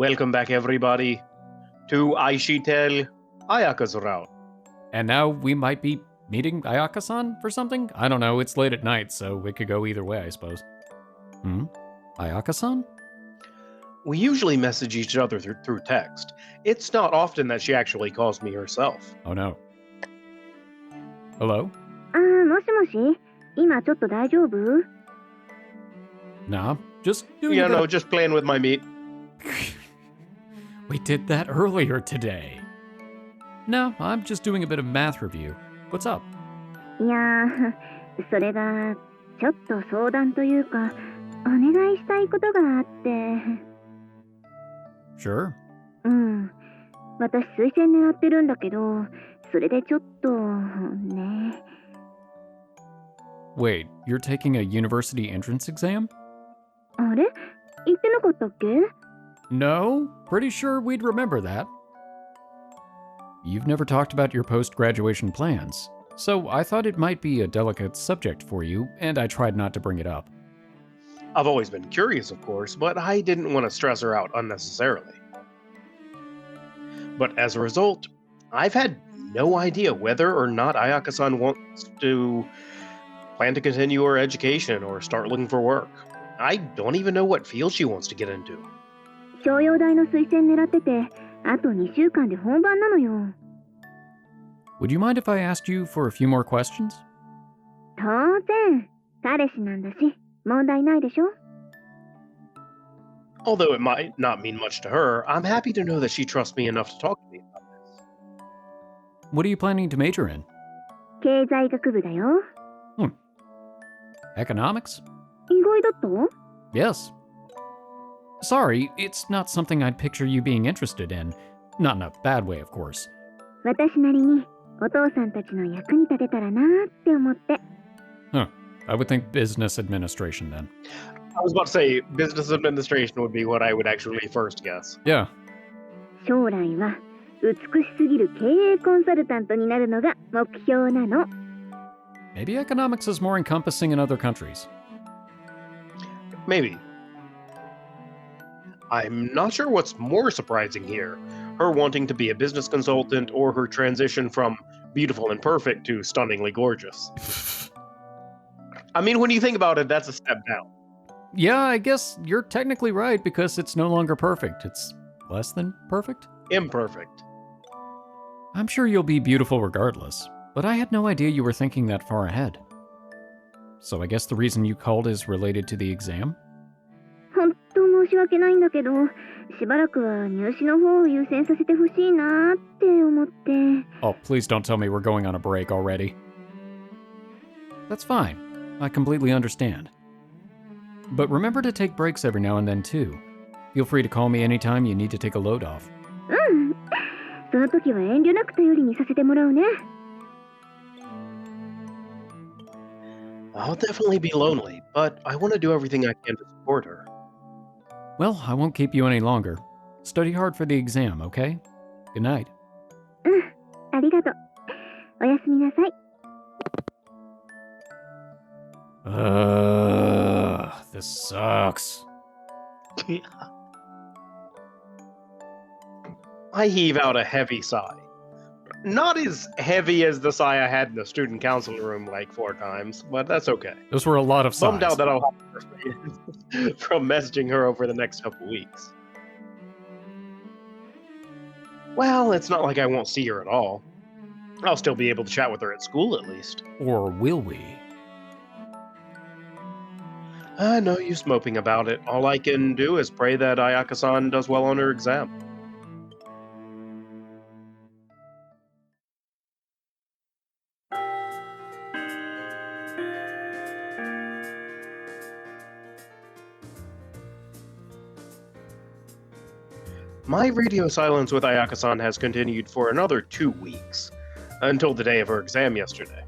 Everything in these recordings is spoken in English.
Welcome back, everybody, to IxSHE Tell, Ayaka's route. And now we might be meeting Ayaka-san for something? I don't know, it's late at night, so it could go either way, I suppose. Ayaka-san? We usually message each other through text. It's not often that she actually calls me herself. Oh no. Hello? もしもし今ちょっと大丈夫 Nah, just doing Yeah, a bit no, just playing with my meat. We did that earlier today. No, I'm just doing a bit of math review. What's up? いやー、それがちょっと相談というかお願いしたいことがあって。 Sure. 私推薦狙ってるんだけど、それでちょっとね。 Wait, you're taking a university entrance exam? あれ言ってなかったっけ No, pretty sure we'd remember that. You've never talked about your post-graduation plans, so I thought it might be a delicate subject for you, and I tried not to bring it up. I've always been curious, of course, but I didn't want to stress her out unnecessarily. But as a result, I've had no idea whether or not Ayaka-san wants to plan to continue her education or start looking for work. I don't even know what field she wants to get into. 商用大の推薦狙ってて、あと2週間で本番なのよ。 Would you mind if I asked you for a few more questions? 当然、彼氏なんだし、問題ないでしょ Although it might not mean much to her, I'm happy to know that she trusts me enough to talk to me about this. What are you planning to major in? 経済学部だよ。 Economics? 意外だった Yes. Sorry, it's not something I'd picture you being interested in. Not in a bad way, of course. 私なりにお父さんたちの役に立てたらなーって思って。 I would think business administration then. I was about to say, business administration would be what I would actually first guess. Yeah. 将来は美しすぎる経営コンサルタントになるのが目標なの。 Maybe economics is more encompassing in other countries. Maybe. I'm not sure what's more surprising here, her wanting to be a business consultant or her transition from beautiful and perfect to stunningly gorgeous. I mean, when you think about it, that's a step down. Yeah, I guess you're technically right because it's no longer perfect. It's less than perfect? Imperfect. I'm sure you'll be beautiful regardless, but I had no idea you were thinking that far ahead. So I guess the reason you called is related to the exam? 本当申し訳ないんだけど、しばらくは入試の方を優先させてほしいなーって思って。 Oh, please don't tell me we're going on a break already. That's fine. I completely understand. But remember to take breaks every now and then too. Feel free to call me anytime you need to take a load off. その時は遠慮なく頼りにさせてもらうね。 I'll definitely be lonely, but I want to do everything I can to support her. Well, I won't keep you any longer. Study hard for the exam, okay? Good night. ありがとう。おやすみなさい。 This sucks. I heave out a heavy sigh. Not as heavy as the sigh I had in the student council room like 4 times, but that's okay. Those were a lot of sighs. Bummed out that I'll have to from messaging her over the next couple weeks. Well, it's not like I won't see her at all. I'll still be able to chat with her at school at least. Or will we? No use moping about it. All I can do is pray that Ayaka-san does well on her exam. My radio silence with Ayaka-san has continued for another 2 weeks, until the day of her exam yesterday.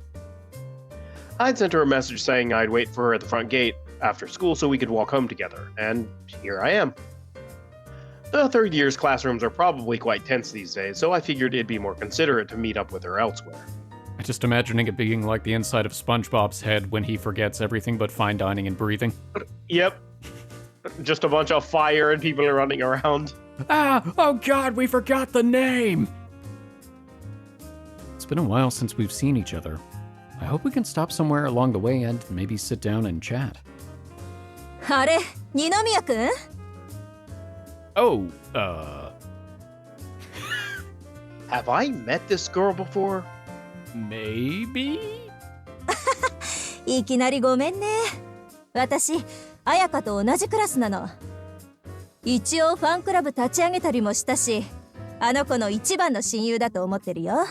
I'd sent her a message saying I'd wait for her at the front gate after school so we could walk home together, and here I am. The third year's classrooms are probably quite tense these days, so I figured it'd be more considerate to meet up with her elsewhere. I'm just imagining it being like the inside of SpongeBob's head when he forgets everything but fine dining and breathing. Yep. Just a bunch of fire and people are running around. Ah! Oh god, we forgot the name! It's been a while since we've seen each other. I hope we can stop somewhere along the way and maybe sit down and chat. あれ、二宮くん Oh, Have I met this girl before? maybe? いきなりごめんね。私、彩香と同じクラスなの。一応ファンクラブ立ち上げたりもしたし、あの子の一番の親友だと思ってるよ。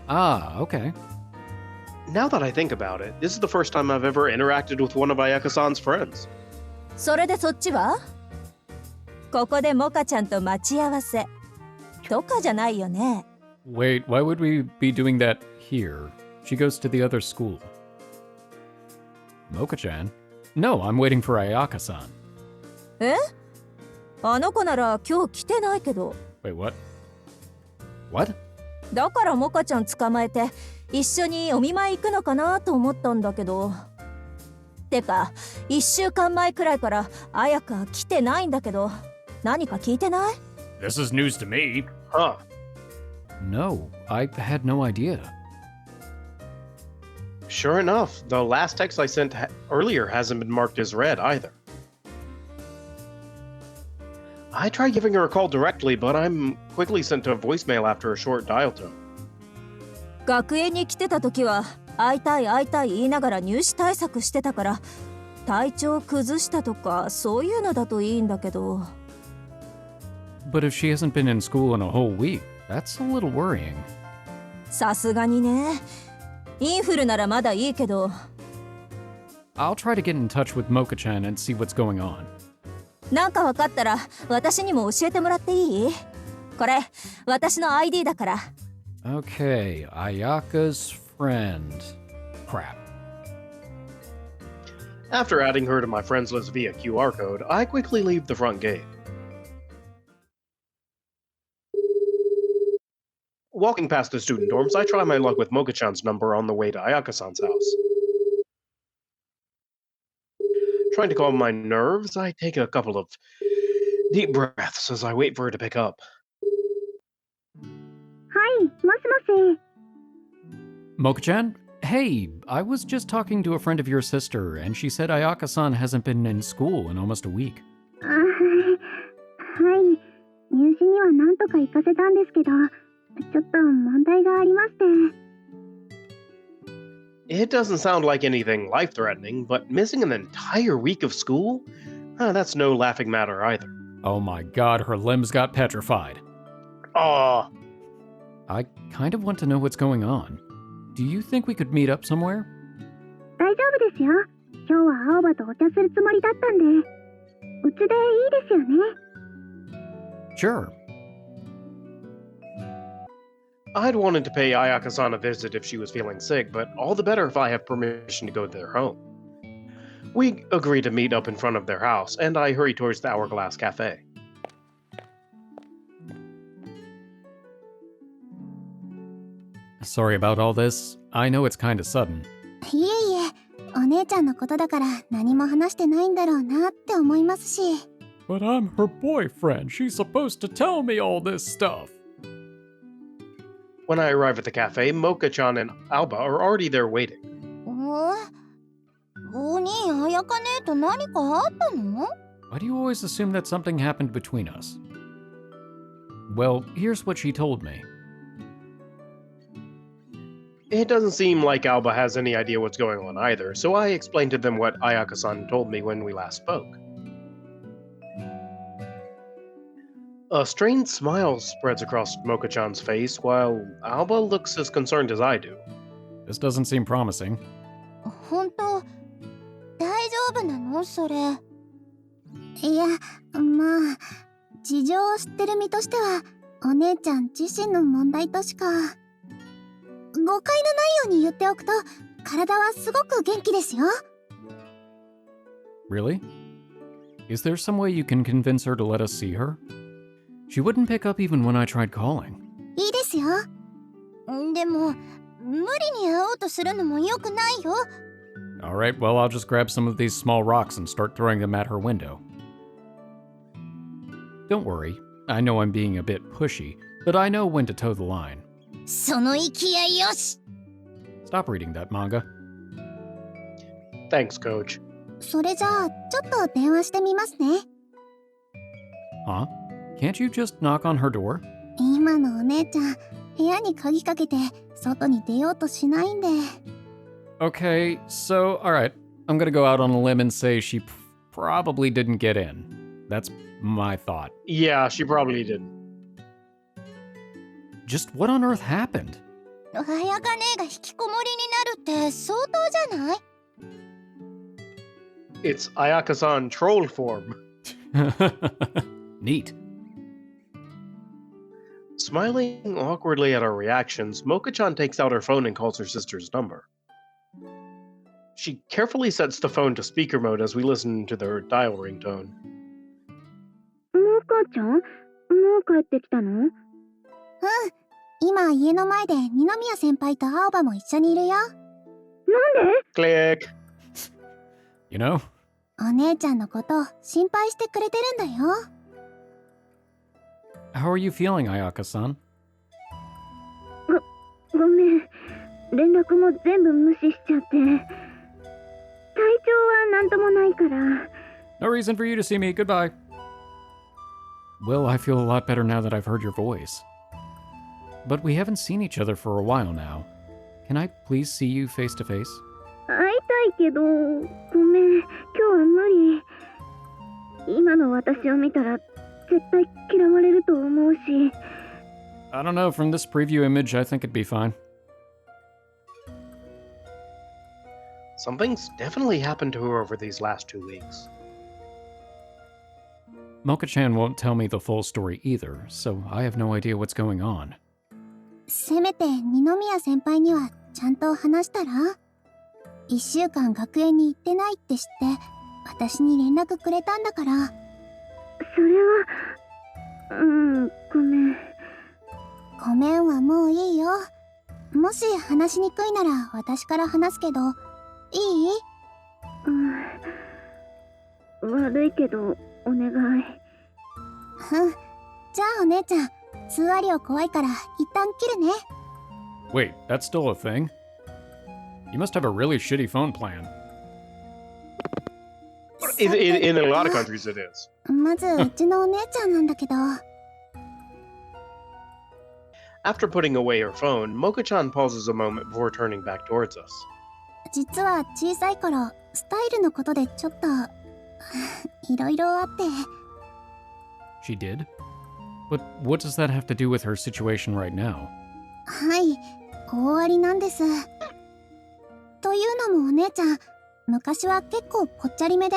Ah, okay. Now that I think about it, this is the first time I've ever interacted with one of Ayaka-san's friends. それでそっちはここでモカちゃんと待ち合わせ。とかじゃないよね。Wait, why would we be doing that here? She goes to the other school. Moka-chan? No, I'm waiting for Ayaka-san. えあの子なら今日来てないけど。Wait, what? What? だからモカちゃん捕まえて一緒にお見舞い行くのかなと思ったんだけど。てか、1週間前くらいから彩香来てないんだけど、何か聞いてない？ This is news to me. Huh. No, I had no idea. Sure enough, the last text I sent earlier hasn't been marked as read either. I tried giving her a call directly, but I'm quickly sent to a voicemail after a short dial tone. 学園に来てた時は会いたい会いたい言いながら入試対策してたから体調崩したとかそういうのだといいんだけど。 But if she hasn't been in school in a whole week, that's a little worrying. さすがにね。インフルならまだいいけど。 I'll try to get in touch with Moka-chan and see what's going on. なんかわかったら私にも教えてもらっていい？これ私の ID だから。 Okay, Ayaka's friend. Crap. After adding her to my friends list via QR code, I quickly leave the front gate. Walking past the student dorms, I try my luck with Moka-chan's number on the way to Ayaka-san's house. Trying to calm my nerves, I take a couple of deep breaths as I wait for her to pick up. はい、もしもし。 Moka-chan? Hey, I was just talking to a friend of your sister, and she said Ayaka-san hasn't been in school in almost a week. はい、入試にはなんとか行かせたんですけど、ちょっと問題がありまして。 It doesn't sound like anything life-threatening, but missing an entire week of school? That's no laughing matter either. Oh my god, her limbs got petrified. Aw. I kind of want to know what's going on. Do you think we could meet up somewhere? 大丈夫ですよ。今日は青葉とお茶するつもりだったんで。うちでいいですよね。 Sure. I'd wanted to pay Ayaka-san a visit if she was feeling sick, but all the better if I have permission to go to their home. We agree to meet up in front of their house, and I hurry towards the Hourglass Cafe. Sorry about all this. I know it's kind of sudden. いえいえ、お姉ちゃんのことだから何も話してないんだろうなって思いますし。 But I'm her boyfriend. She's supposed to tell me all this stuff. When I arrive at the cafe, Moka-chan and Alba are already there waiting. お兄、彩香姉と何かあったの？ Why do you always assume that something happened between us? Well, here's what she told me. It doesn't seem like Alba has any idea what's going on either, so I explained to them what Ayaka-san told me when we last spoke. A strained smile spreads across Moka-chan's face, while Alba looks as concerned as I do. This doesn't seem promising. 本当、大丈夫なのそれ？いや、まあ、事情を知ってる身としては、お姉ちゃん自身の問題としか。誤解のないように言っておくと、体はすごく元気ですよ。Really? Is there some way you can convince her to let us see her? She wouldn't pick up even when I tried calling. いいですよ。でも、無理に会おうとするのも良くないよ。Alright, well, I'll just grab some of these small rocks and start throwing them at her window. Don't worry, I know I'm being a bit pushy, but I know when to toe the line. その勢いよし。 Stop reading that manga. Thanks, Coach. それじゃあちょっと電話してみますね。 Huh? Can't you just knock on her door? 今のお姉ちゃん、部屋に鍵かけて外に出ようとしないんで。 Okay, so, alright. I'm gonna go out on a limb and say she probably didn't get in. That's my thought. Yeah, she probably didn't. Just what on earth happened? 綾香姉が引きこもりになるって相当じゃない？ It's Ayaka-san troll form. Neat. Smiling awkwardly at our reactions, Moka-chan takes out her phone and calls her sister's number. She carefully sets the phone to speaker mode as we listen to their dial ringtone. モカちゃん？もう帰ってきたの？うん。今家の前で二宮先輩と青葉も一緒にいるよ。なんで？ Click. You know? お姉ちゃんのこと心配してくれてるんだよ。 How are you feeling, Ayaka-san? ごめん。連絡も全部無視しちゃって。体調はなんともないから。 No reason for you to see me. Goodbye. Well, I feel a lot better now that I've heard your voice. But we haven't seen each other for a while now. Can I please see you face to face? 会いたいけど、ごめん。今日は無理。今の私を見たら絶対嫌われると思うし。 I don't know. From this preview image, I think it'd be fine. Something's definitely happened to her over these last 2 weeks. Moka-chan won't tell me the full story either, so I have no idea what's going on. せめて二宮先輩にはちゃんと話したら？ 1週間学園に行ってないって知って私に連絡くれたんだから。それはごめん。ごめんはもういいよ。もし話しにくいなら私から話すけどいい？悪いけどお願い。じゃあお姉ちゃん、通話料怖いから一旦切るね。 Wait, that's still a thing? You must have a really shitty phone plan. In a lot of countries, it is. まずうちのお姉ちゃんなんだけど。 After putting away her phone, Moka-chan pauses a moment before turning back towards us. 実は小さい頃スタイルのことでちょっといろいろあって。 She did? But what does that have to do with her situation right now? はい、大ありなんです。というのもお姉ちゃん、昔は結構ぽっちゃりめで。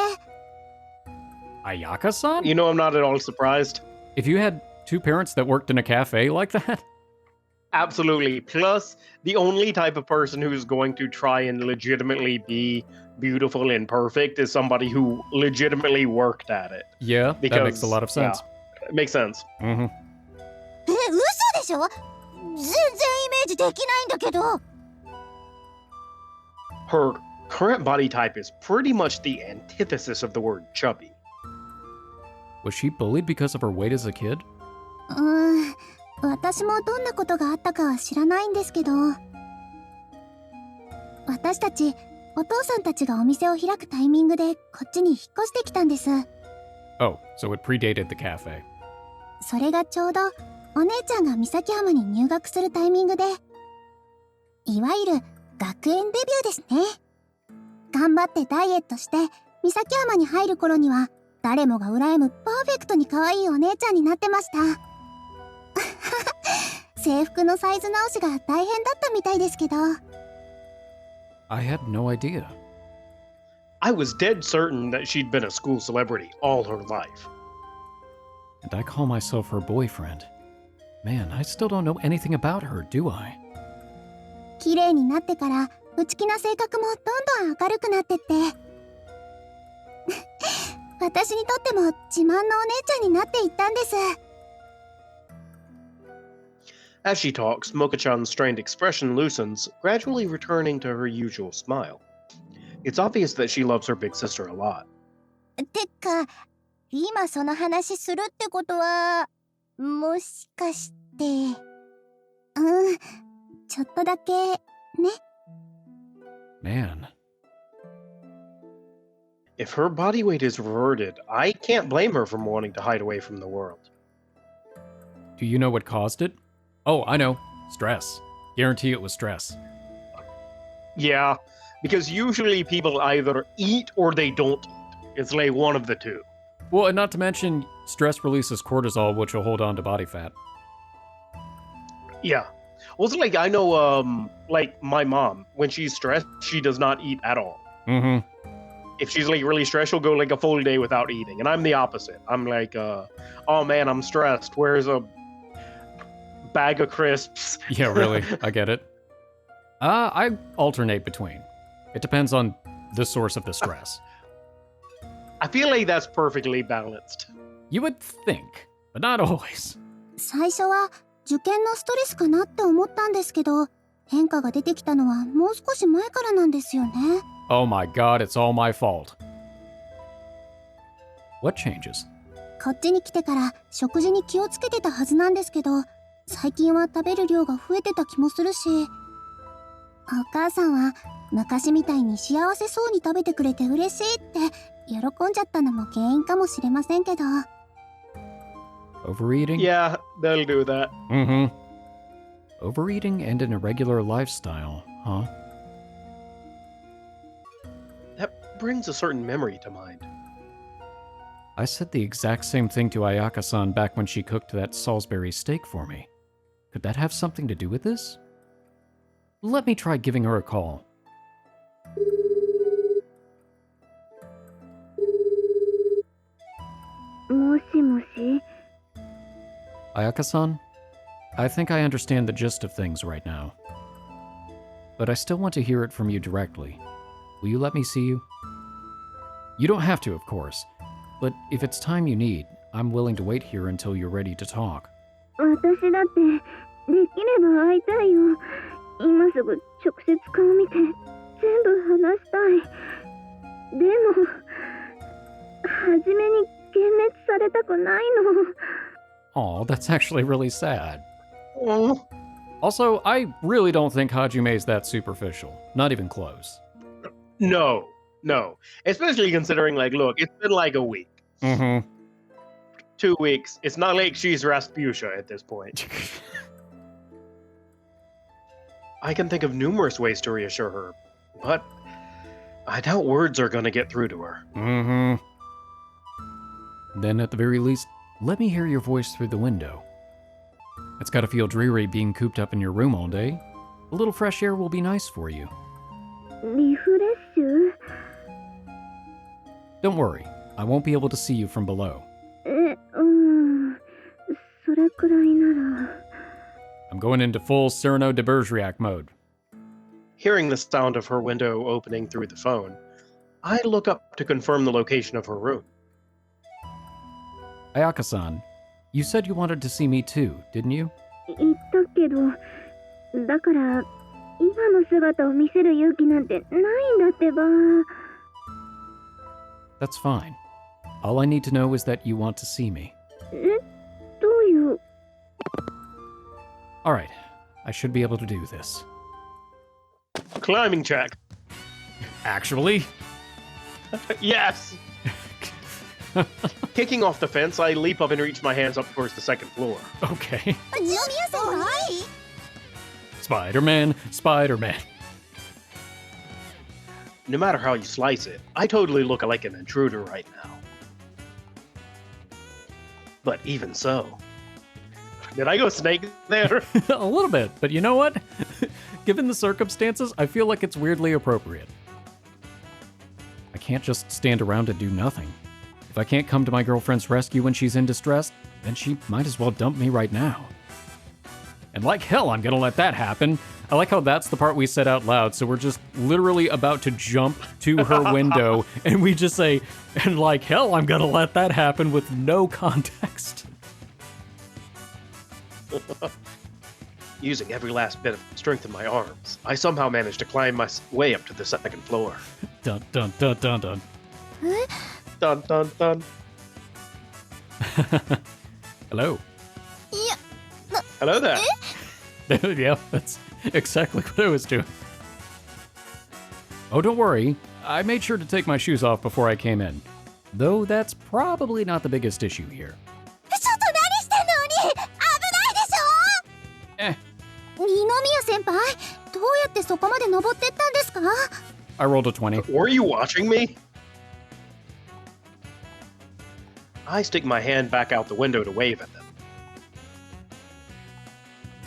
Ayaka-san? You know, I'm not at all surprised. If you had two parents that worked in a cafe like that? Absolutely. Plus, the only type of person who's going to try and legitimately be beautiful and perfect is somebody who legitimately worked at it. Yeah, that Because, makes a lot of sense. Yeah, it makes sense. Mm-hmm. 嘘でしょ？全然イメージできないんだけど。 Her current body type is pretty much the antithesis of the word chubby. Was she bullied because of her weight as a kid? 私もどんなことがあったかは知らないんですけど、私たちお父さんたちがお店を開くタイミングでこっちに引っ越してきたんです。 Oh, so it predated the cafe. それがちょうどお姉ちゃんが三崎浜に入学するタイミングで、いわゆる学園デビューですね。頑張ってダイエットして三崎浜に入る頃には誰もが羨むパーフェクトに可愛いお姉ちゃんになってました。制服のサイズ直しが大変だったみたいですけど。 I had no idea. I was dead certain that she'd been a school celebrity all her life. And I call myself her boyfriend. Man, I still don't know anything about her, do I? 綺麗になってから内気な性格もどんどん明るくなってって。私にとっても自慢のお姉ちゃんになっていったんです。 As she talks, Moka-chan's strained expression loosens, gradually returning to her usual smile. It's obvious that she loves her big sister a lot. てか、今その話するってことは、もしかして。ちょっとだけ、ね。Man. If her body weight is reverted, I can't blame her from wanting to hide away from the world. Do you know what caused it? Oh, I know. Stress. Guarantee it was stress. Yeah, because usually people either eat or they don't eat. It's like one of the two. Well, and not to mention, stress releases cortisol, which will hold on to body fat. Yeah. Also, like, I know, like, my mom, when she's stressed, she does not eat at all. Mm-hmm. If she's, like, really stressed, she'll go, like, a full day without eating. And I'm the opposite. I'm like, oh, man, I'm stressed. Where's a bag of crisps? Yeah, really. I get it. I alternate between. It depends on the source of the stress. I feel like that's perfectly balanced. You would think, but not always. 最初は受験のストレスかなって思ったんですけど、変化が出てきたのはもう少し前からなんですよね。Oh my god, it's all my fault. What changes? こっちに来てから食事に気をつけてたはずなんですけど、最近は食べる量が増えてた気もするし、お母さんは昔みたいに幸せそうに食べてくれて嬉しいって喜んじゃったのも原因かもしれませんけど。Overeating? Yeah, they'll do that. Mm-hmm. Overeating and an irregular lifestyle, huh? That brings a certain memory to mind. I said the exact same thing to Ayaka-san back when she cooked that Salisbury steak for me. Could that have something to do with this? Let me try giving her a call. Ayaka-san, I think I understand the gist of things right now. But I still want to hear it from you directly. Will you let me see you? You don't have to, of course. But if it's time you need, I'm willing to wait here until you're ready to talk. 私だってできれば会いたいよ。今すぐ直接顔見て全部話したい。でも、初めに幻滅されたくないの。Aw, that's actually really sad. Oh. Also, I really don't think Hajime's that superficial. Not even close. No. Especially considering, like, look, it's been like a week. Mm-hmm. 2 weeks. It's not like she's Rasputia at this point. I can think of numerous ways to reassure her, but I doubt words are gonna get through to her. Mm-hmm. Then at the very least, let me hear your voice through the window. It's gotta feel dreary being cooped up in your room all day. A little fresh air will be nice for you. リフレッシュ？ Don't worry, I won't be able to see you from below. それくらいなら。I'm going into full Cyrano de Bergerac mode. Hearing the sound of her window opening through the phone, I look up to confirm the location of her room. Ayaka-san, you said you wanted to see me too, didn't you? 言ったけど、だから今の姿を見せる勇気なんてないんだってば。That's fine. All I need to know is that you want to see me. どういう。Alright, I should be able to do this. Climbing check. Actually? Yes! Kicking off the fence, I leap up and reach my hands up towards the second floor. Okay. 二宮さんはい。Spider-Man, Spider-Man. No matter how you slice it, I totally look like an intruder right now. But even so... Did I go snake there? A little bit, but you know what? Given the circumstances, I feel like it's weirdly appropriate. I can't just stand around and do nothing. If I can't come to my girlfriend's rescue when she's in distress, then she might as well dump me right now. And like hell, I'm gonna let that happen. I like how that's the part we said out loud, so we're just literally about to jump to her window, and we just say, and like hell, I'm gonna let that happen with no context. Using every last bit of strength in my arms, I somehow managed to climb my way up to the second floor. Dun dun dun dun dun. Dun dun dun. Hello. Hello there. Yeah, that's exactly what I was doing. Oh, don't worry. I made sure to take my shoes off before I came in. Though that's probably not the biggest issue here. ちょっと何してんの鬼、危ないでしょ。 Eh, 二宮先輩、どうやってそこまで登ってったんですか？ I rolled a 20. Were you watching me? I stick my hand back out the window to wave at them.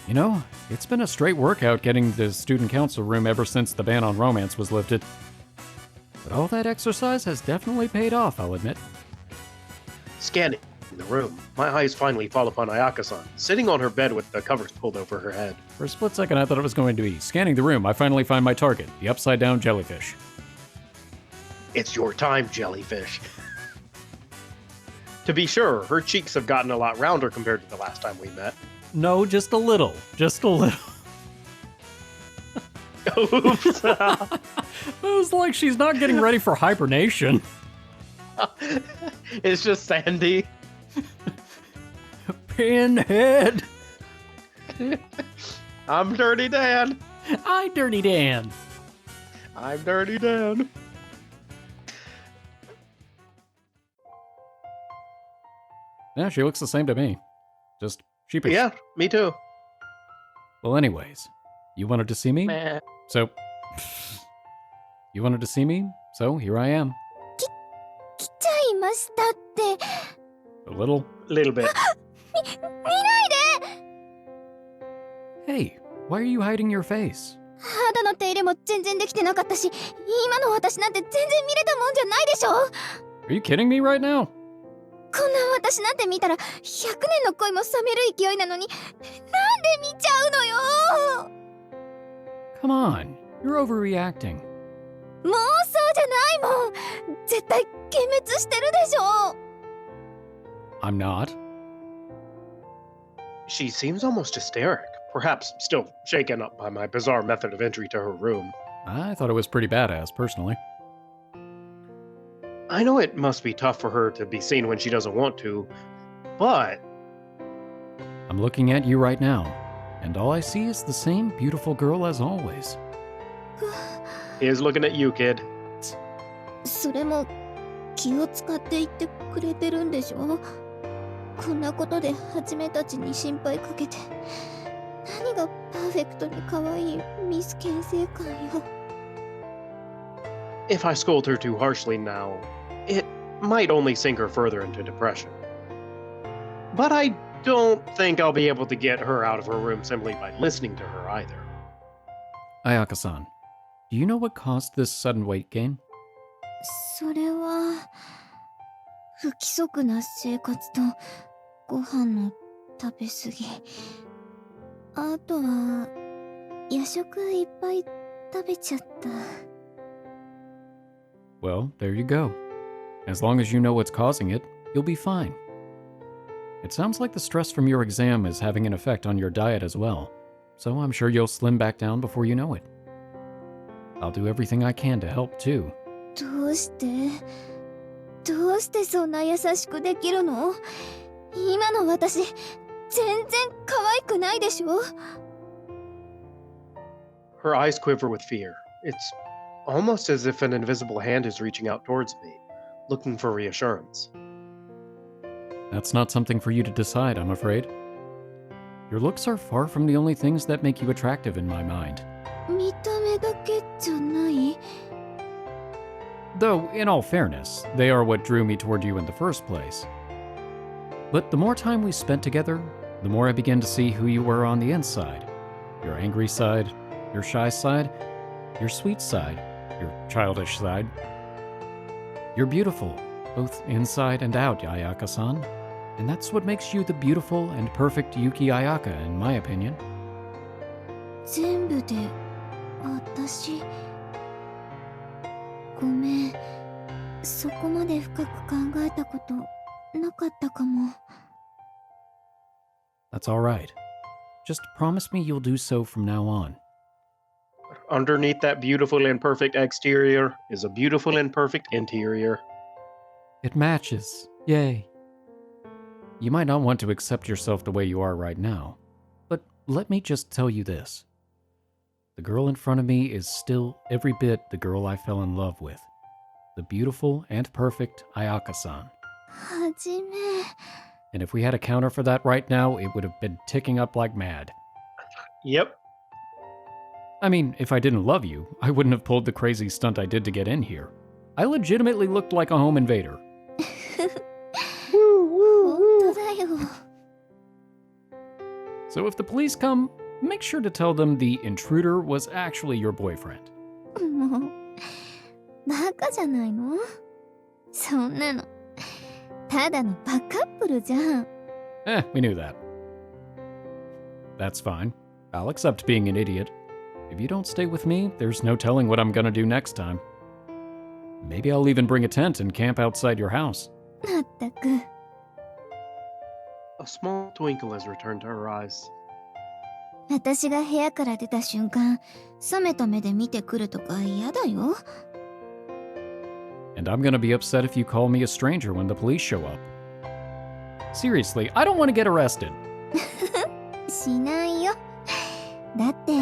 You know, it's been a straight workout getting the student council room ever since the ban on romance was lifted. But all that exercise has definitely paid off, I'll admit. Scanning the room, my eyes finally fall upon Ayaka-san, sitting on her bed with the covers pulled over her head. For a split second, I thought it was going to be. Scanning the room, I finally find my target, the upside-down jellyfish. It's your time, jellyfish. To be sure, her cheeks have gotten a lot rounder compared to the last time we met. No, just a little. Just a little. Oops. It was like she's not getting ready for hibernation. It's just Sandy. Pinhead! I'm Dirty Dan. I Dirty Dan. I'm Dirty Dan. Yeah, she looks the same to me. Just sheepish. Yeah, me too. Well, anyways, you wanted to see me? Meh. So... You wanted to see me? So, here I am. 来ちゃいましたって。 A little... Little bit. 見ないで。 Hey, why are you hiding your face? 肌の手入れも全然できてなかったし、今の私なんて全然見れたもんじゃないでしょ。 Are you kidding me right now? こんな私なんて見たら100年の恋も冷める勢いなのに、なんで見ちゃうのよ。 Come on, you're overreacting. もうそうじゃないもん。絶対幻滅してるでしょ。 I'm not. She seems almost hysteric, perhaps still shaken up by my bizarre method of entry to her room. I thought it was pretty badass, personally. I know it must be tough for her to be seen when she doesn't want to, but I'm looking at you right now, and all I see is the same beautiful girl as always. here's looking at you, kid. それも気を使って言ってくれてるんでしょ。こんなことではじめたちに心配かけて、何がパーフェクトに可愛いミス牽制感よ。 If I scold her too harshly now, it might only sink her further into depression. But I don't think I'll be able to get her out of her room simply by listening to her either. Ayaka-san, do you know what caused this sudden weight gain? それは不規則な生活とご飯の食べ過ぎ、あとは夜食いっぱい食べちゃった。 Well, there you go. As long as you know what's causing it, you'll be fine. It sounds like the stress from your exam is having an effect on your diet as well, so I'm sure you'll slim back down before you know it. I'll do everything I can to help too. どうしてそんな優しくできるの？今の私全然可愛くないでしょ。 Her eyes quiver with fear. It's almost as if an invisible hand is reaching out towards me, looking for reassurance. That's not something for you to decide, I'm afraid. Your looks are far from the only things that make you attractive in my mind. 見た目だけじゃない。 Though, in all fairness, they are what drew me toward you in the first place. But the more time we spent together, the more I began to see who you were on the inside. Your angry side, your shy side, your sweet side, your childish side. You're beautiful, both inside and out, Ayaka-san. And that's what makes you the beautiful and perfect Yuki Ayaka, in my opinion. 全部で私。ごめん、そこまで深く考えたことなかったかも。 That's all right. Just promise me you'll do so from now on. underneath that beautiful and perfect exterior is a beautiful and perfect interior. It matches. Yay. You might not want to accept yourself the way you are right now, but let me just tell you this. The girl in front of me is still every bit the girl I fell in love with. The beautiful and perfect Ayaka-san. はじめ。 And if we had a counter for that right now, it would have been ticking up like mad. Yep. I mean, if I didn't love you, I wouldn't have pulled the crazy stunt I did to get in here. I legitimately looked like a home invader. 本当だよ。 So if the police come, make sure to tell them the intruder was actually your boyfriend. もう、バカじゃないの？そんなの、ただのバカップルじゃん。We knew that. That's fine. I'll accept being an idiot. If you don't stay with me, there's no telling what I'm gonna do next time. Maybe I'll even bring a tent and camp outside your house. まったく。 A small twinkle has returned to her eyes. 私が部屋から出た瞬間、冷めた目で見てくるとか嫌だよ。 And I'm gonna be upset if you call me a stranger when the police show up. Seriously, I don't want to get arrested. しないよ。だって、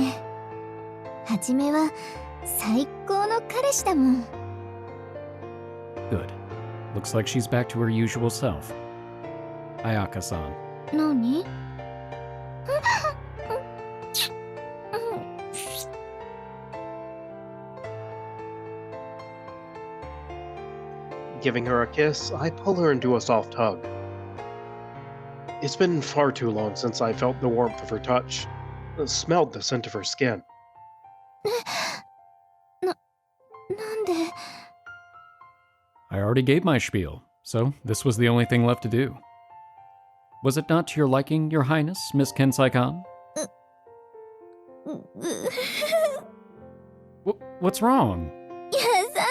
はじめは最高の彼氏だもん。 Good. Looks like she's back to her usual self. Ayaka-san. 何？ Giving her a kiss, I pull her into a soft hug. It's been far too long since I felt the warmth of her touch, smelled the scent of her skin. なんで？ I already gave my spiel, so this was the only thing left to do. Was it not to your liking, Your Highness, Miss Kensai-kan? What's wrong? 優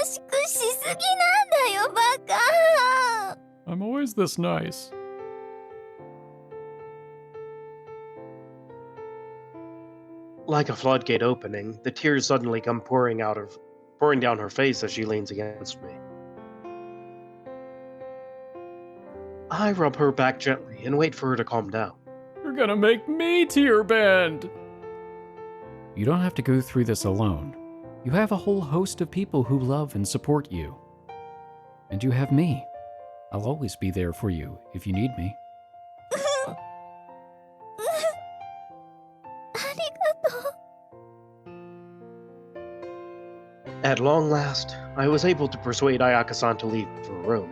しくしすぎなんだよ、バカ。 I'm always this nice. Like a floodgate opening, the tears suddenly come pouring down her face as she leans against me. I rub her back gently and wait for her to calm down. You're gonna make me tear bend! You don't have to go through this alone. You have a whole host of people who love and support you. And you have me. I'll always be there for you if you need me. ありがとう。 At long last, I was able to persuade Ayaka-san to leave her room.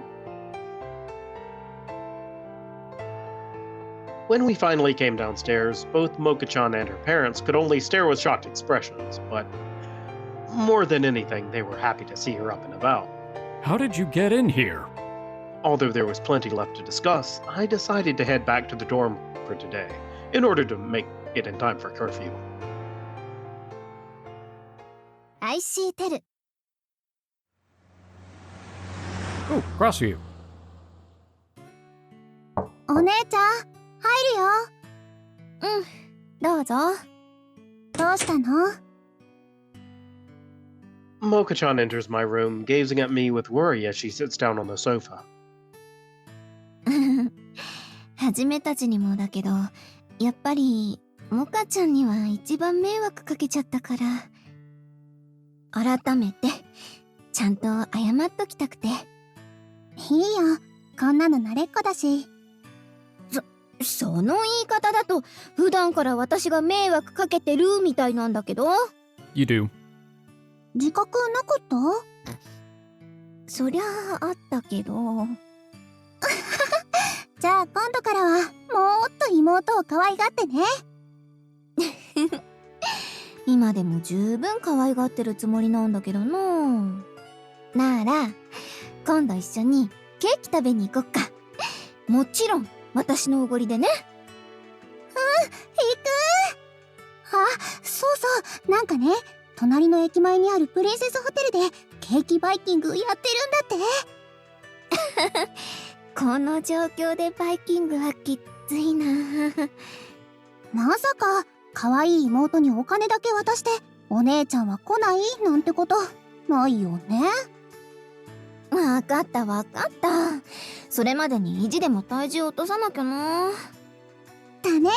When we finally came downstairs, both Moka-chan and her parents could only stare with shocked expressions, but more than anything, they were happy to see her up and about. How did you get in here? Although there was plenty left to discuss, I decided to head back to the dorm for today, in order to make it in time for curfew. IxSHE Tell. Oh, Crossview. お姉ちゃん、入るよ。うん、どうぞ。どうしたの？ Moka-chan enters my room, gazing at me with worry as she sits down on the sofa. はじめたちにもだけど、やっぱりモカちゃんには一番迷惑かけちゃったから、改めてちゃんと謝っときたくて。いいよ、こんなの慣れっこだし。その言い方だと普段から私が迷惑かけてるみたいなんだけど。 You do. 自覚なかった？そりゃああったけど。じゃあ今度からはもっと妹を可愛がってね。今でも十分可愛がってるつもりなんだけどな。なら今度一緒にケーキ食べに行こっか。もちろん私のおごりでね。行く。あ、そうそう、なんかね、隣の駅前にあるプリンセスホテルでケーキバイキングやってるんだって。この状況でバイキングはきついな。まさか可愛い妹にお金だけ渡してお姉ちゃんは来ないなんてことないよね。わかったわかった。それまでに意地でも体重落とさなきゃな。だね。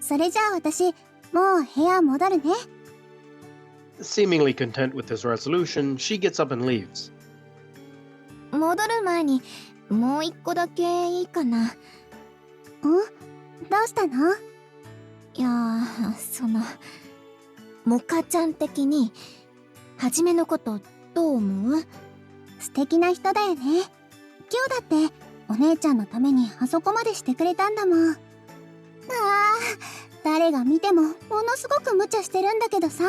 それじゃあ私、もう部屋戻るね。Seemingly content with this resolution, she gets up and leaves. 戻る前にもう一個だけいいかな。どうしたの？いやモカちゃん的にはじめのことどう思う？素敵な人だよね。今日だってお姉ちゃんのためにあそこまでしてくれたんだもん。誰が見てもものすごく無茶してるんだけどさ、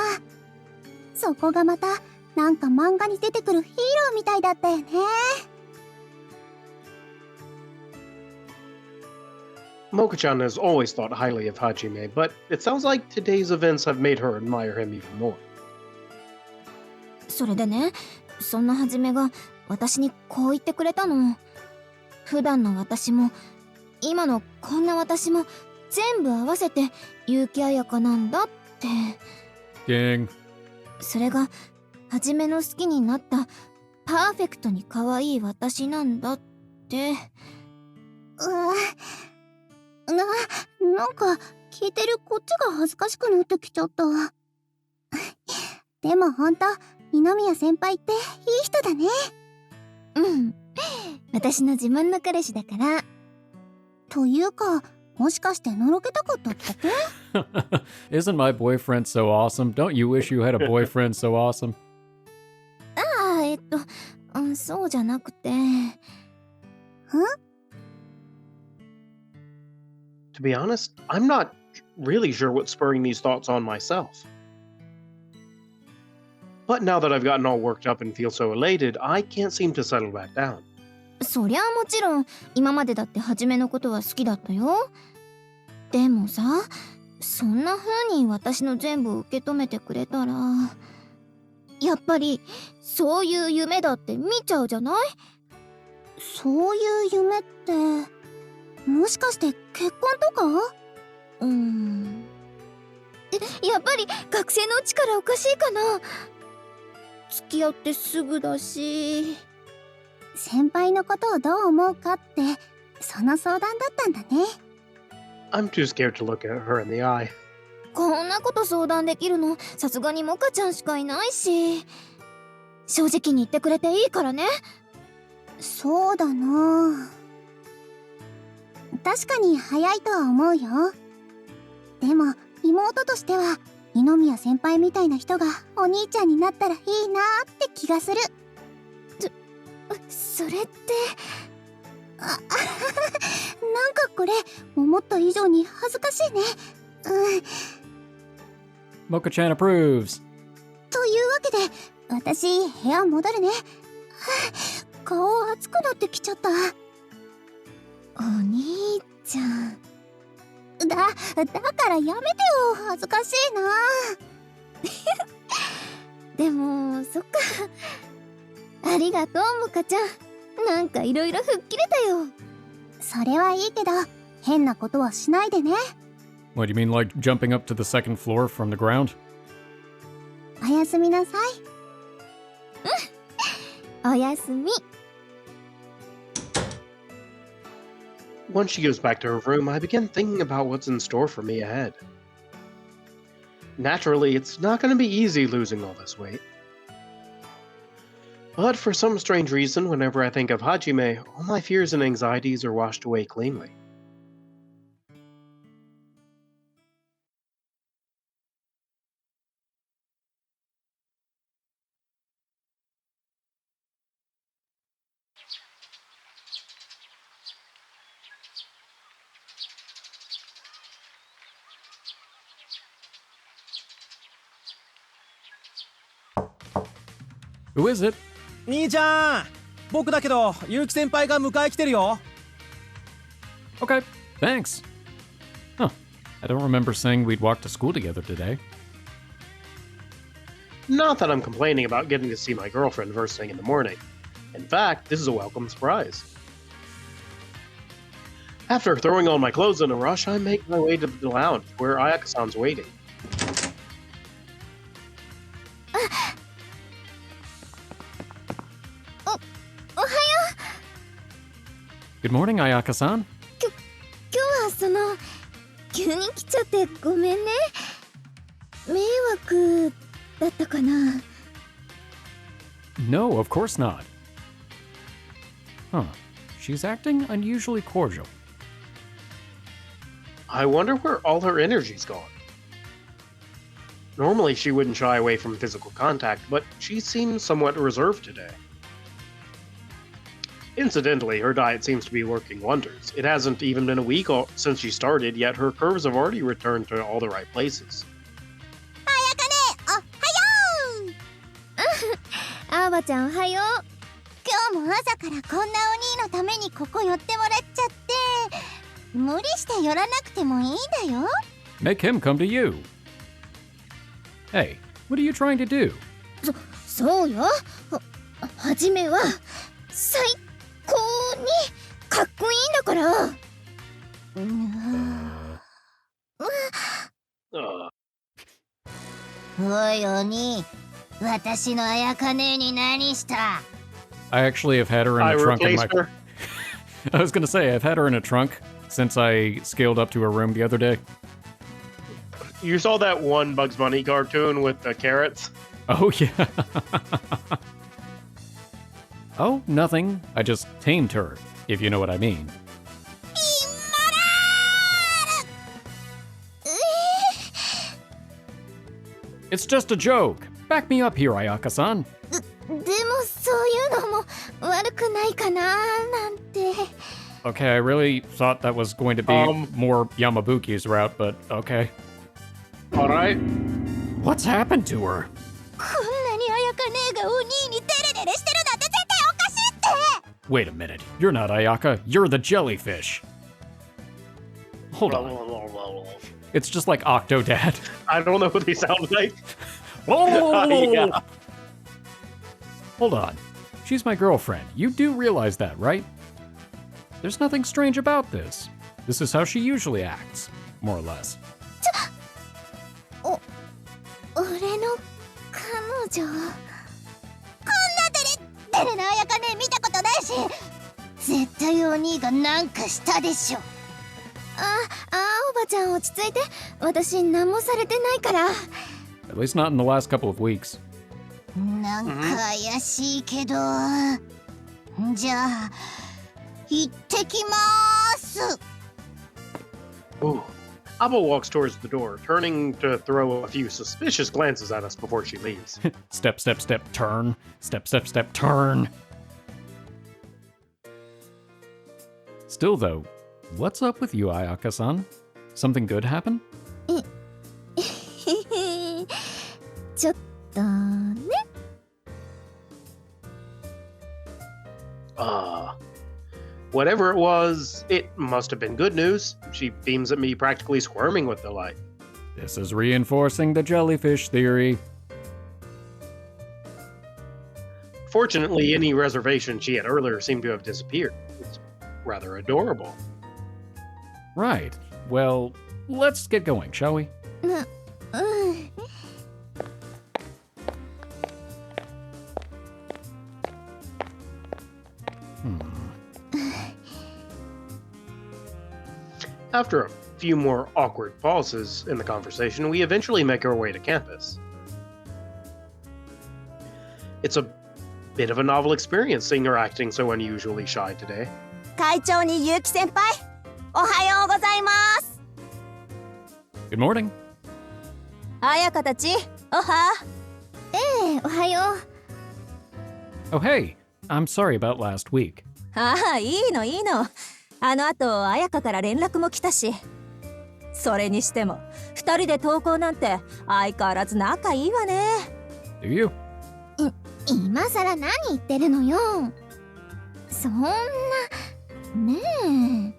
そこがまたなんか漫画に出てくるヒーローみたいだったよね。Moka-chan has always thought highly of Hajime, but it sounds like today's events have made her admire him even more. それでね、そんなはじめが私にこう言ってくれたの。普段の私も今のこんな私も全部合わせて結城彩香なんだって。Ding. それがはじめの好きになったパーフェクトに可愛い私なんだって。なんか聞いてるこっちが恥ずかしくなってきちゃった。でもほんと二宮先輩っていい人だね。うん、私の自慢の彼氏だから。というか、もしかしてのろけたかったってこと？ Isn't my boyfriend so awesome? Don't you wish you had a boyfriend so awesome? そうじゃなくて。To be honest, I'm not really sure what's spurring these thoughts on myself. But now that I've gotten all worked up and feel so elated, I can't seem to settle back down. そりゃもちろん今までだってはじめのことは好きだったよ。でもさ、そんな風に私の全部受け止めてくれたら、やっぱりそういう夢だって見ちゃうじゃない？そういう夢って、もしかして結婚とか？やっぱり学生のうちからおかしいかな。付き合ってすぐだし。先輩のことをどう思うかって、その相談だったんだね。I'm too scared to look at her in the eye. こんなこと相談できるのさすがにモカちゃんしかいないし、正直に言ってくれていいからね。そうだな。確かに早いとは思うよ。でも妹としては二宮先輩みたいな人がお兄ちゃんになったらいいなって気がする。それってなんかこれ思った以上に恥ずかしいね。Moka-chan approves. というわけで私部屋戻るね。顔熱くなってきちゃった。お兄ちゃん。だからやめてよ、恥ずかしいな。でもそっか。ありがとうモカちゃん。なんかいろいろ吹っ切れたよ。それはいいけど変なことはしないでね。What, do you mean like jumping up to the second floor from the ground? おやすみなさい。おやすみ。Once she goes back to her room, I begin thinking about what's in store for me ahead. Naturally, it's not going to be easy losing all this weight. But for some strange reason, whenever I think of Hajime, all my fears and anxieties are washed away cleanly. Who is it? 兄ちゃん、僕だけど結城先輩が迎え来てるよ。 Okay, thanks. Huh, I don't remember saying we'd walk to school together today. Not that I'm complaining about getting to see my girlfriend first thing in the morning. In fact, this is a welcome surprise. After throwing on my clothes in a rush, I make my way to the lounge where Ayaka-san's waiting. Good morning, Ayaka-san. 今日は急に来ちゃってごめんね。迷惑だったかな。 No, of course not. Huh. She's acting unusually cordial. I wonder where all her energy's gone. Normally, she wouldn't shy away from physical contact, but she seems somewhat reserved today. Incidentally, her diet seems to be working wonders. It hasn't even been a week since she started, yet her curves have already returned to all the right places. あーばちゃんおはよう。今日も朝からこんなお兄のためにここ寄ってもらっちゃって、無理して寄らなくてもいいんだよ。 Make him come to you. Hey, what are you trying to do? そうよ。はじめは最高にかっこいいんだから。おいお兄、私の綾香姉に何した？ I actually have had her in I a trunk in replaced my... her. I was gonna say, I've had her in a trunk since I scaled up to her room the other day. You saw that one Bugs Bunny cartoon with the carrots? Oh, yeah. Oh, nothing. I just tamed her, if you know what I mean. It's just a joke. Back me up here, Ayaka-san. でもそういうのも悪くないかななんて。 Okay, I really thought that was going to be more Yamabuki's route, but okay. Alright. What's happened to her? こんなに綾香姉がお兄にデレデレしてるなんて絶対おかしいって。 Wait a minute. You're not Ayaka. You're the jellyfish. Hold on. It's just like Octodad. I don't know what they sound like. Yeah. Hold on. She's my girlfriend. You do realize that, right? There's nothing strange about this. This is how she usually acts, more or less. 俺の彼女。こんなデレな綾香姉見たことないし、絶対お兄がなんかしたでしょ。おばちゃん落ち着いて。私何もされてないから。 At least not in the last couple of weeks. なんか怪しいけど、じゃあ行ってきまーす。 Ooh. Abo walks towards the door, turning to throw a few suspicious glances at us before she leaves. Step, step, step, turn. Step, step, step, turn. Still, though, what's up with you, Ayaka-san? Something good happen? ちょっとね。 Whatever it was, it must have been good news. She beams at me, practically squirming with delight. This is reinforcing the jellyfish theory. Fortunately, any reservation she had earlier seemed to have disappeared. It's rather adorable. Right. Well, let's get going, shall we? うん。 After a few more awkward pauses in the conversation, we eventually make our way to campus. It's a bit of a novel experience seeing her acting so unusually shy today. 会長に結城先輩、おはようございます。 Good morning. 綾香たち、おは。おはよう。 Oh, hey. I'm sorry about last week. ああ、いいのいいの。あの後、綾香から連絡も来たし。それにしても、二人で登校なんて相変わらず仲いいわね。Do you? 今さら何言ってるのよ。そんなねえ。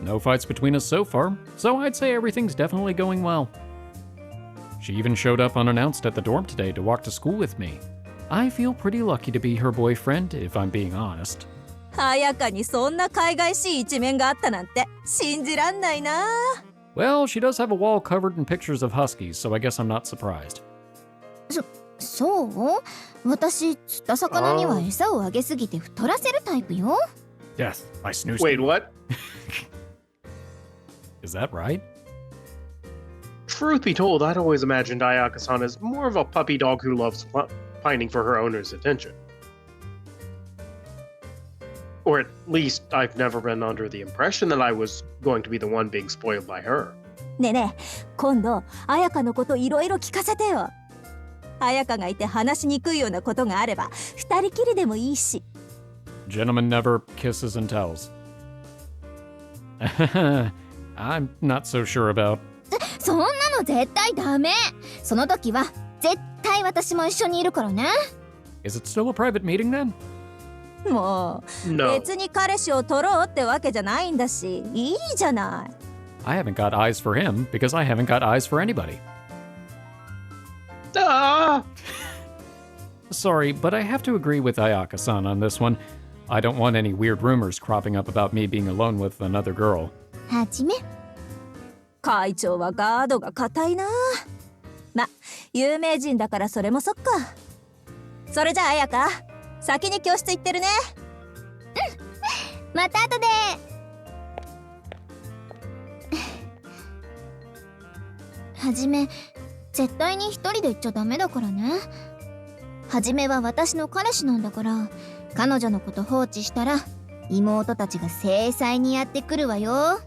No fights between us so far, so I'd say everything's definitely going well. She even showed up unannounced at the dorm today to walk to school with me. I feel pretty lucky to be her boyfriend, if I'm being honest. 綾香にそんな海外しい一面があったなんて信じらんないな。 Well, she does have a wall covered in pictures of huskies, so I guess I'm not surprised. そう？私釣った魚には餌をあげすぎて太らせるタイプよ。Death by snooze. Wait, what? Is that right? Truth be told, I'd always imagined Ayaka-san as more of a puppy dog who loves pining for her owner's attention. Or at least I've never been under the impression that I was going to be the one being spoiled by her. ねえねえ、今度彩香のこといろいろ聞かせてよ。彩香がいて話しにくいようなことがあれば二人きりでもいいし。 Gentleman never kisses and tells. I'm not so sure about. そんなの絶対ダメ。その時は絶対私も一緒にいるからね。 Is it still a private meeting then? もう、 No. 別に彼氏を取ろうってわけじゃないんだし、いいじゃない。 I haven't got eyes for him because I haven't got eyes for anybody. Ah! Sorry, but I have to agree with Ayaka-san on this one. I don't want any weird rumors cropping up about me being alone with another girl. はじめ。会長はガードが固いな。ま、有名人だからそれもそっか。それじゃあ彩香、先に教室行ってるね。また後で。はじめ、絶対に一人で行っちゃダメだからね。はじめは私の彼氏なんだから、彼女のこと放置したら妹たちが制裁にやってくるわよ。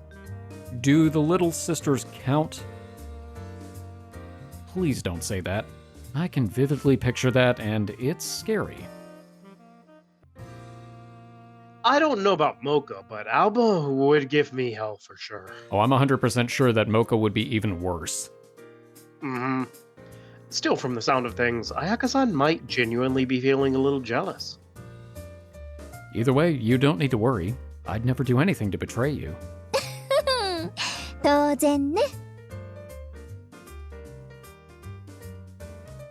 Do the little sisters count? Please don't say that. I can vividly picture that, and it's scary. I don't know about Moka, but Alba would give me hell for sure. Oh, I'm 100% sure that Moka would be even worse. Hmm. Still, from the sound of things, Ayaka-san might genuinely be feeling a little jealous. Either way, you don't need to worry. I'd never do anything to betray you. 当然ね。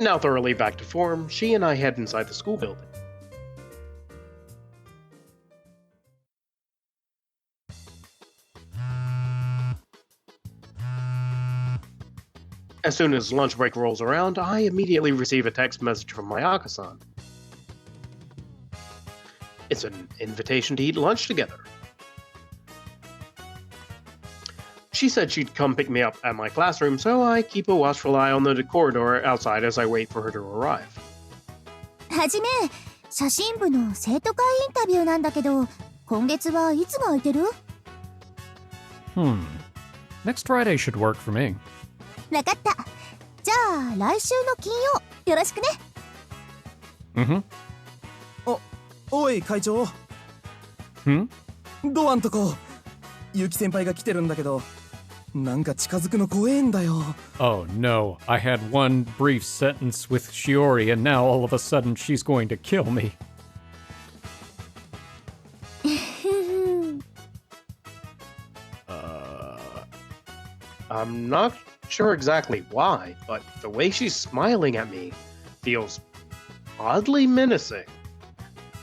Now thoroughly back to form, she and I head inside the school building. As soon as lunch break rolls around, I immediately receive a text message from Ayaka-san. It's an invitation to eat lunch together. She said she'd come pick me up at my classroom, so I keep a watchful eye on the corridor outside as I wait for her to arrive. はじめ、写真部の生徒会インタビューなんだけど、今月はいつが空いてる？ Next Friday should work for me. わかった。じゃあ来週の金曜よろしくね。Mm-hmm. おい会長。ドアんとこ結城先輩が来てるんだけど、なんか近づくの怖えんだよ。 Oh no, I had one brief sentence with Shiori and now all of a sudden she's going to kill me. I'm not sure exactly why, but the way she's smiling at me feels oddly menacing.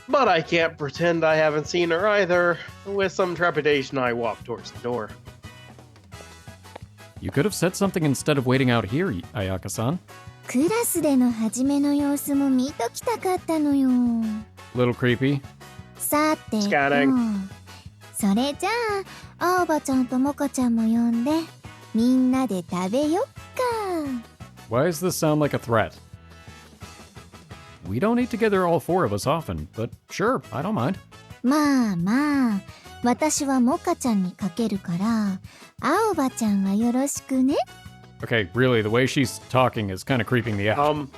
But I can't pretend I haven't seen her either. With some trepidation, I walk towards the door. You could have said something instead of waiting out here, Ayaka-san. クラスでのはじめの様子も見ときたかったのよ。 Little creepy. さてと、 Scanning. それじゃあ、青葉ちゃんとモカちゃんも呼んで、みんなで食べよっか。 Why does this sound like a threat? We don't eat together all four of us often, but sure, I don't mind. まあまあ、私はモカちゃんにかけるから、青葉ちゃんはよろしくね。 Okay, really, the way she's talking is kind of creeping me out.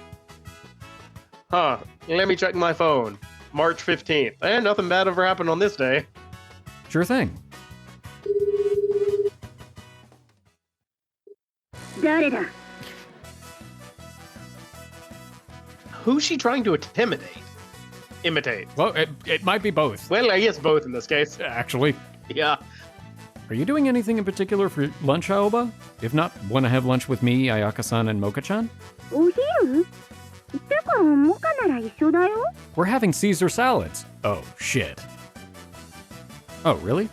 Let me check my phone. March 15th. Nothing bad ever happened on this day. Sure thing. 誰だ？ Who's she trying to intimidate? Imitate. Well, it might be both, Well, I guess both in this case. actually. Yeah. Are you doing anything in particular for lunch, Aoba? If not, want to have lunch with me, Ayaka-san, and Moka-chan? お昼？てかモカなら一緒だよ。 We're having Caesar salads. Oh, shit. Oh, really?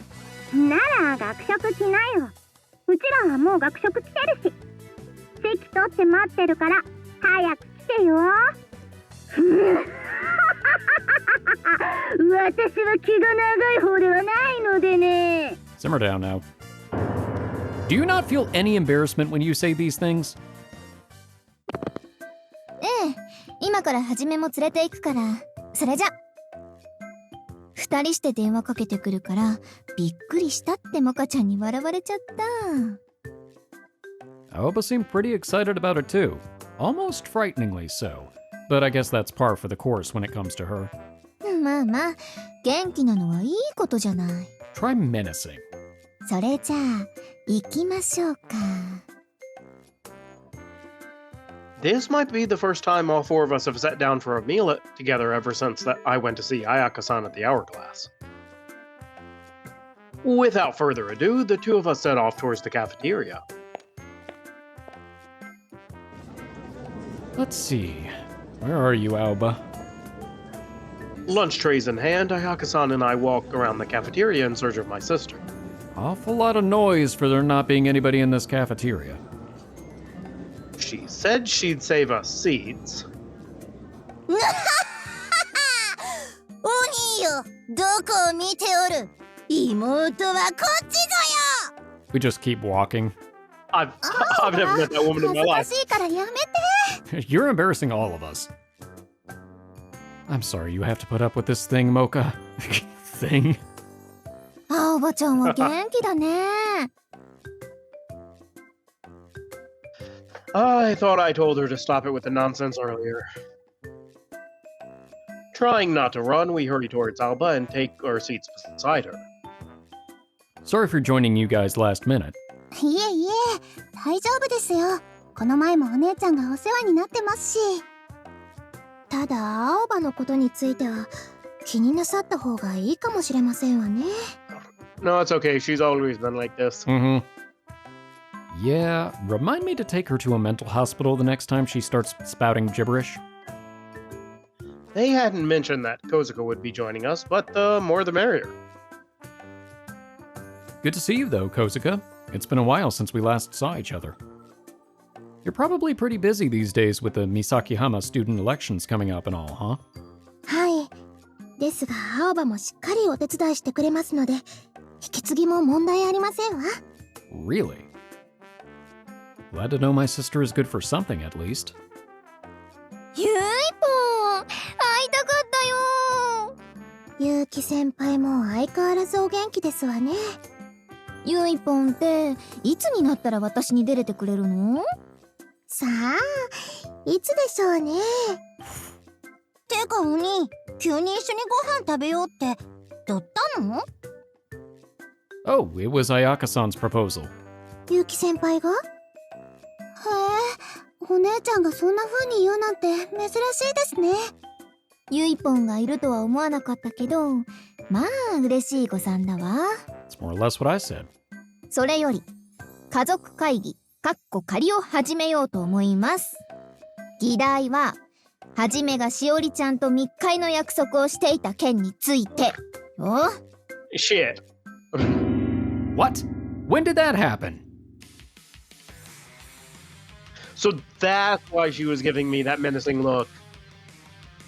なら学食来なよ。うちらはもう学食来てるし。席取って待ってるから早く来てよ。私は気が長い方ではないのでね。 Simmer down now. Do you not feel any embarrassment when you say these things? ええ、今からはじめも連れて行くから。それじゃ。二人して電話かけてくるからびっくりしたってモカちゃんに笑われちゃった。Aoba seemed pretty excited about it too. Almost frighteningly so. But I guess that's par for the course when it comes to her. まあまあ、元気なのはいいことじゃない。 Try menacing. それじゃあ、行きましょうか。This might be the first time all four of us have sat down for a meal together ever since that I went to see Ayaka-san at the Hourglass. Without further ado, the two of us set off towards the cafeteria. Let's see. Where are you, Aoba? Lunch trays in hand, Ayaka-san and I walk around the cafeteria in search of my sister. Awful lot of noise for there not being anybody in this cafeteria. She said she'd save us seats. お兄よ、どこを見ておる。妹はこっちぞよ。 We just keep walking. I've never met that woman in my 恥ず life. かしいからやめて。 You're embarrassing all of us. I'm sorry you have to put up with this thing, Moka. Thing? あおばちゃんは元気だね。 I thought I told her to stop it with the nonsense earlier. Trying not to run, we hurry towards Alba and take our seats beside her. Sorry for joining you guys last minute. いえいえ、大丈夫ですよ。この前もお姉ちゃんがお世話になってますし。ただ、青葉のことについては気になさった方がいいかもしれませんわね。No, it's okay. She's always been like this. Mm-hmm. Yeah, remind me to take her to a mental hospital the next time she starts spouting gibberish. They hadn't mentioned that Kozuka would be joining us, but the more the merrier. Good to see you, though, Kozuka. It's been a while since we last saw each other. You're probably pretty busy these days with the Misakihama student elections coming up and all, huh? はい。ですが、青葉もしっかりお手伝いしてくれますので、引き継ぎも問題ありませんわ。Really? Glad to know my sister is good for something, at least. ゆいぽん、会いたかったよ。ゆうき先輩も相変わらずお元気ですわね。ゆいぽんっていつになったら私に出れてくれるの？さあ、いつでしょうね。てかお兄、急に一緒にご飯食べようってどったの？ Oh, it was Ayaka-san's proposal. ゆうき先輩が？へえ、お姉ちゃんがそんな風に言うなんて珍しいですね。ゆいぽんがいるとは思わなかったけど、まあ嬉しい誤算だわ。It's more or less what I said. それより家族会議仮を始めようと思います。議題ははじめがしおりちゃんと密会の約束をしていた件について。お？ Shit. What? When did that happen? So that's why she was giving me that menacing look.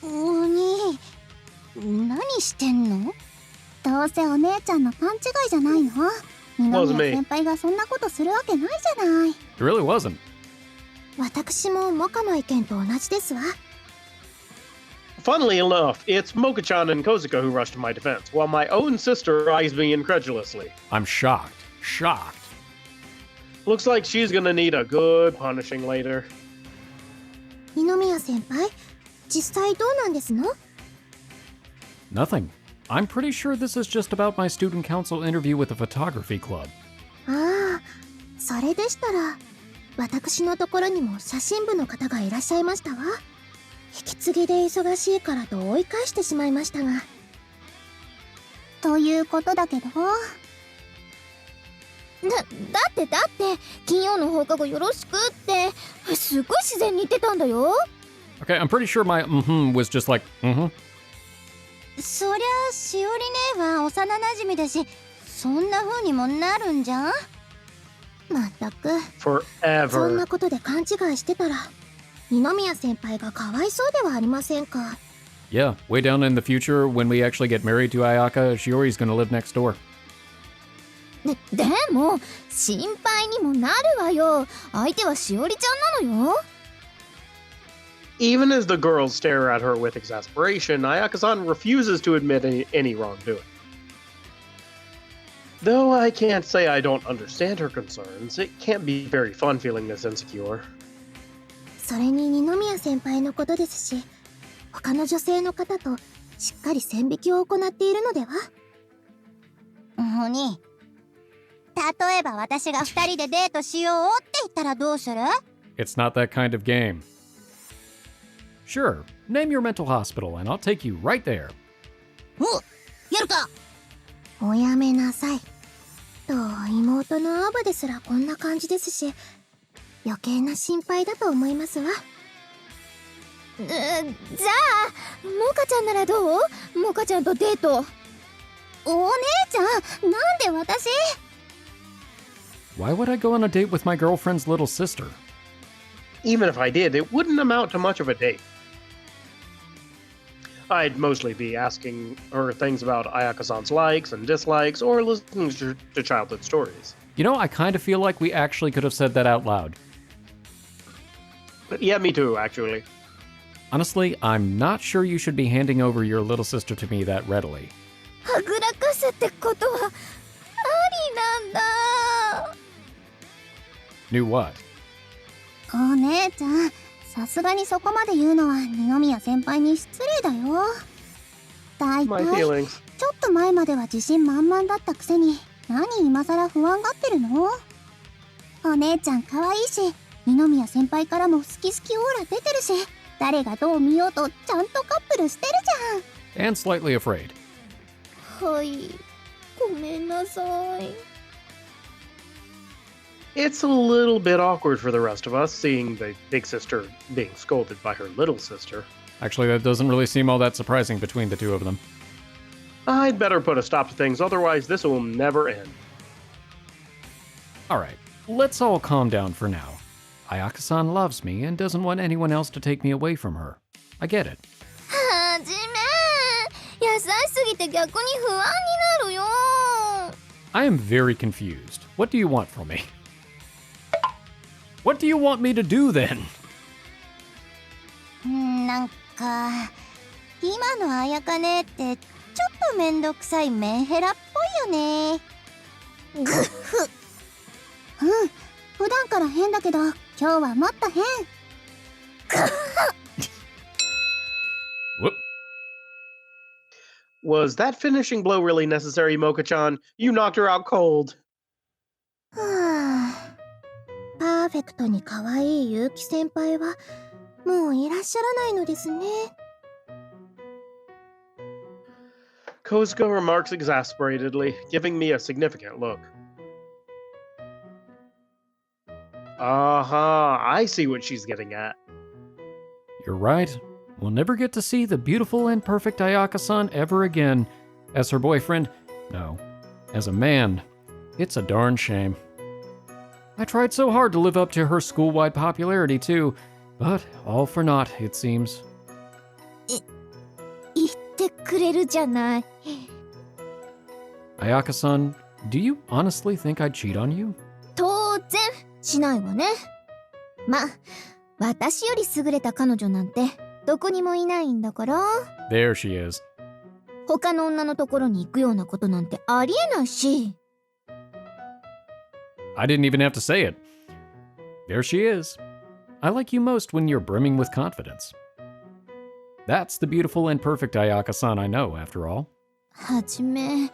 お兄、何してんの？どうせお姉ちゃんの勘違いじゃないの？二宮先輩がそんなことするわけないじゃない。It really wasn't. 私もモカの意見と同じですわ。Funnily enough, it's Moka-chan and Kozuka who rushed to my defense, while my own sister eyes me incredulously. I'm shocked. Shocked. Looks like she's gonna need a good punishing later. 二宮先輩、実際どうなんですの？ Nothing. I'm pretty sure this is just about my student council interview with the photography club. ああ、それでしたら私のところにも写真部の方がいらっしゃいましたわ。引き継ぎで忙しいからと追い返してしまいましたが。ということだけど。だって金曜の放課後よろしくってすごい自然に言ってたんだよ。 Okay, I'm pretty sure my was just like, そりゃしおり姉は幼馴染だし、そんな風にもなるんじゃん。まったく、そんな Forever. ことで勘違いしてたら二宮先輩がかわいそうではありませんか。Yeah, way down in the future, when we actually get married to Ayaka, Shiori's gonna live next door. でも心配にもなるわよ。相手はしおりちゃんなのよ。 Even as the girls stare at her with exasperation, Ayaka-san refuses to admit any wrongdoing. Though I can't say I don't understand her concerns, it can't be very fun feeling this insecure. それに二宮先輩のことですし、他の女性の方としっかり線引きを行っているのでは？おに、例えば私が2人でデートしようって言ったらどうする？ It's not that kind of game. Sure, name your mental hospital and I'll take you right there. お、やるか。おやめなさい。と妹のアブですらこんな感じですし、余計な心配だと思いますわ。じゃあモカちゃんならどう？モカちゃんとデート。お姉ちゃん、なんで私？ Why would I go on a date with my girlfriend's little sister? Even if I did, it wouldn't amount to much of a date. I'd mostly be asking her things about Ayaka-san's likes and dislikes, or listening to childhood stories. You know, I kind of feel like we actually could have said that out loud. But yeah, me too, actually. Honestly, I'm not sure you should be handing over your little sister to me that readily. はぐらかすってことはありなんだ。 Knew what? お姉ちゃん、さすがにそこまで言うのは二宮先輩に失礼だよ。だいた My い feelings. ちょっと前までは自信満々だったくせに、何今さら不安がってるの？お姉ちゃん可愛いし、二宮先輩からも好き好きオーラ出てるし、誰がどう見ようとちゃんとカップルしてるじゃん。 And slightly afraid. はい、ごめんなさい。 It's a little bit awkward for the rest of us, seeing the big sister being scolded by her little sister. Actually, that doesn't really seem all that surprising between the two of them. I'd better put a stop to things, otherwise this will never end. Alright, let's all calm down for now. Ayaka-san loves me and doesn't want anyone else to take me away from her. I get it. はじめ、優しすぎて逆に不安になるよ。 I am very confused. What do you want from me? What do you want me to do then? なんか今のあやかねってちょっとめんどくさいメンヘラっぽいよね。ぐふ。普段から変だけど今日はもっと変。 Whoop. Was that finishing blow really necessary, Moka-chan? You knocked her out cold. はあ、パーフェクトに可愛い結城先輩はもういらっしゃらないのですね。 Kozuka remarks exasperatedly, giving me a significant look. I see what she's getting at. You're right. We'll never get to see the beautiful and perfect Ayaka-san ever again. As her boyfriend, no. As a man, it's a darn shame. I tried so hard to live up to her school-wide popularity too, but all for naught, it seems. 言ってくれるじゃない。 Ayaka-san, do you honestly think I'd cheat on you? 当然しないわね。ま、私より優れた彼女なんてどこにもいないんだから。 There she is. 他の女のところに行くようなことなんてありえないし。 I didn't even have to say it. There she is. I like you most when you're brimming with confidence. That's the beautiful and perfect Ayaka-san I know, after all. はじめ、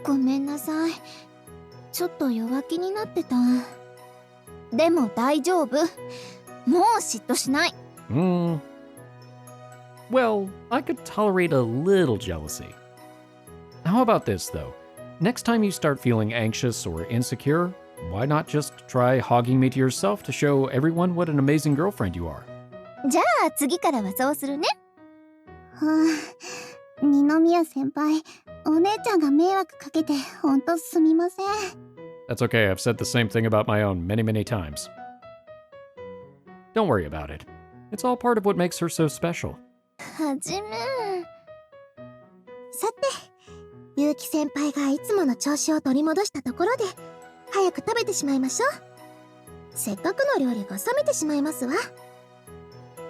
ごめんなさい。ちょっと弱気になってた。でも大丈夫。もう嫉妬しない。Well, I could tolerate a little jealousy. How about this, though? Next time you start feeling anxious or insecure, why not just try hogging me to yourself to show everyone what an amazing girlfriend you are? じゃあ次からはそうするね。はあ、二宮先輩、お姉ちゃんが迷惑かけてほんとすみません。 That's okay, I've said the same thing about my own many, many times. Don't worry about it. It's all part of what makes her so special. はじめ。結城先輩がいつもの調子を取り戻したところで早く食べてしまいましょう。せっかくの料理が冷めてしまいますわ。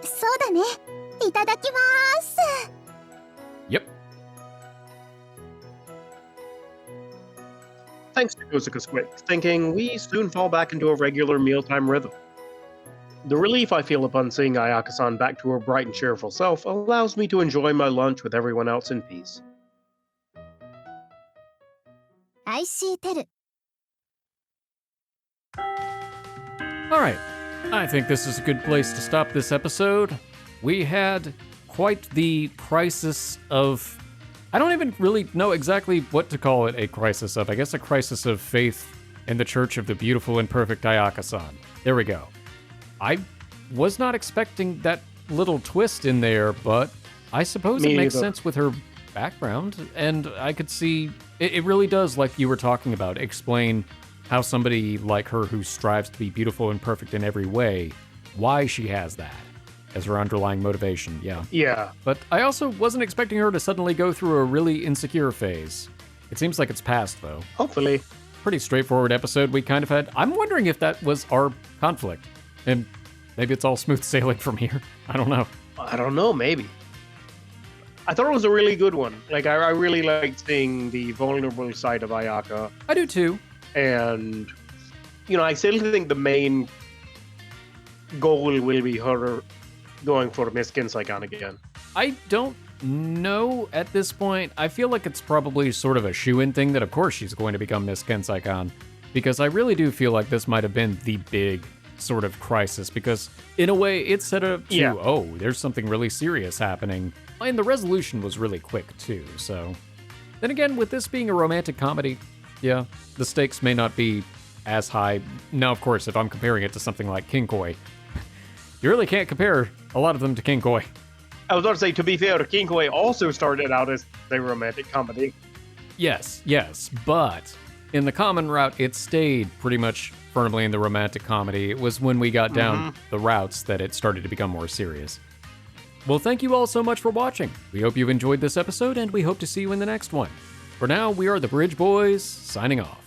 そうだね、いただきまーす。 Yep. Thanks to Kosuka's quick thinking, we soon fall back into a regular mealtime rhythm. The relief I feel upon seeing Ayaka-san back to her bright and cheerful self allows me to enjoy my lunch with everyone else in peace. IxSHE Tell. Alright, I think this is a good place to stop this episode. We had quite the crisis of... I don't even really know exactly what to call it a crisis of. I guess a crisis of faith in the Church of the Beautiful and Perfect Ayaka-san. There we go. I was not expecting that little twist in there, but I suppose it makes sense with her background, and I could see... It really does, like you were talking about, explain how somebody like her who strives to be beautiful and perfect in every way, why she has that as her underlying motivation, yeah. Yeah. But I also wasn't expecting her to suddenly go through a really insecure phase. It seems like it's past, though. Hopefully. Pretty straightforward episode we kind of had. I'm wondering if that was our conflict. And maybe it's all smooth sailing from here. I don't know. I don't know, maybe. I thought it was a really good one. Like, I really liked seeing the vulnerable side of Ayaka. I do too. And, you know, I still think the main goal will be her going for Miss Kinsaikan again. I don't know at this point. I feel like it's probably sort of a shoo-in thing that of course she's going to become Miss Kinsaikan, because I really do feel like this might have been the big sort of crisis, because in a way it's set up to, oh, there's something really serious happening. And the resolution was really quick too, so. Then again, with this being a romantic comedy, yeah, the stakes may not be as high. Now, of course, if I'm comparing it to something like Kinkoi, you really can't compare a lot of them to Kinkoi. I was about to say, to be fair, Kinkoi also started out as a romantic comedy. Yes, but in the common route, it stayed pretty much firmly in the romantic comedy. It was when we got down the routes that it started to become more serious. Well, thank you all so much for watching. We hope you've enjoyed this episode, and we hope to see you in the next one. For now, we are the Bridge Boys, signing off.